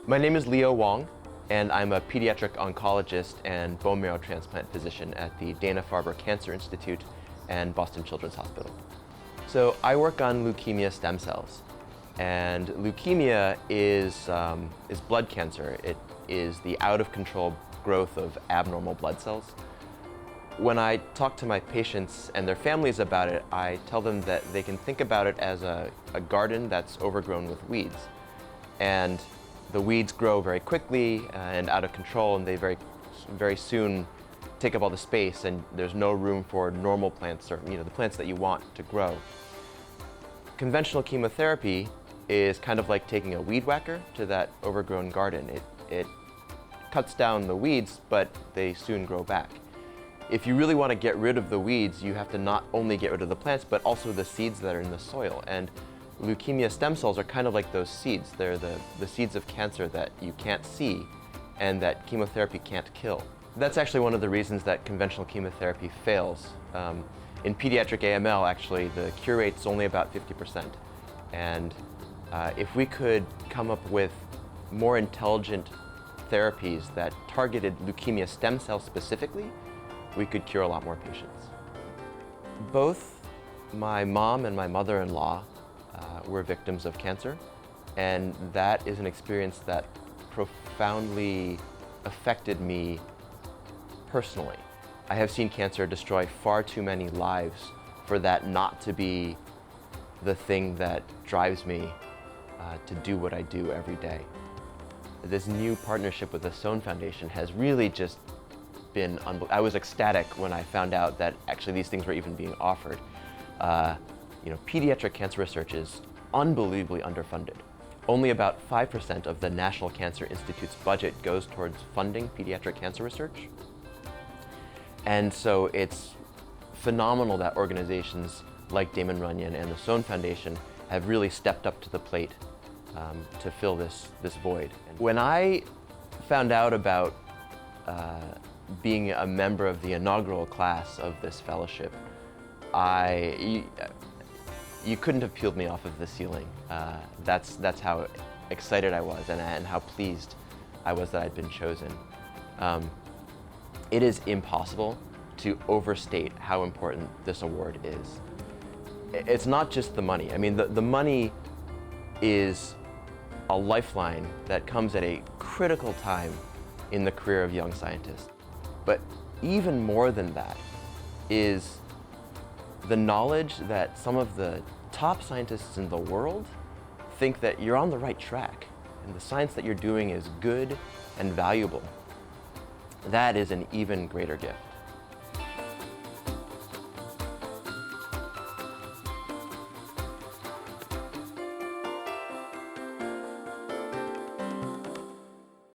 My name is Wang, and I'm a pediatric oncologist and bone marrow transplant physician at the Dana-Farber Cancer Institute and Boston Children's Hospital. So I work on leukemia stem cells, and leukemia is blood cancer. It is the out-of-control growth of abnormal blood cells. When I talk to my patients and their families about it, I tell them that they can think about it as a garden that's overgrown with weeds. And the weeds grow very quickly and out of control, and they very soon take up all the space, and there's no room for normal plants, or the plants that you want to grow. Conventional chemotherapy is kind of like taking a weed whacker to that overgrown garden. It cuts down the weeds, but they soon grow back. If you really want to get rid of the weeds, you have to not only get rid of the plants, but also the seeds that are in the soil. And leukemia stem cells are kind of like those seeds. They're the seeds of cancer that you can't see and that chemotherapy can't kill. That's actually one of the reasons that conventional chemotherapy fails. In pediatric AML, actually, the cure rate's only about 50%. And if we could come up with more intelligent therapies that targeted leukemia stem cells specifically, we could cure a lot more patients. Both my mom and my mother-in-law were victims of cancer, and that is an experience that profoundly affected me personally. I have seen cancer destroy far too many lives for that not to be the thing that drives me to do what I do every day. This new partnership with the Sohn Foundation has really just been unbelievable. I was ecstatic when I found out that actually these things were even being offered. Pediatric cancer research is unbelievably underfunded. Only about 5% of the National Cancer Institute's budget goes towards funding pediatric cancer research. And so it's phenomenal that organizations like Damon Runyon and the Sohn Foundation have really stepped up to the plate to fill this void. When I found out about being a member of the inaugural class of this fellowship, you couldn't have peeled me off of the ceiling. That's how excited I was and how pleased I was that I'd been chosen. It is impossible to overstate how important this award is. It's not just the money. I mean, the money is a lifeline that comes at a critical time in the career of young scientists. But even more than that is the knowledge that some of the top scientists in the world think that you're on the right track and the science that you're doing is good and valuable. That is an even greater gift.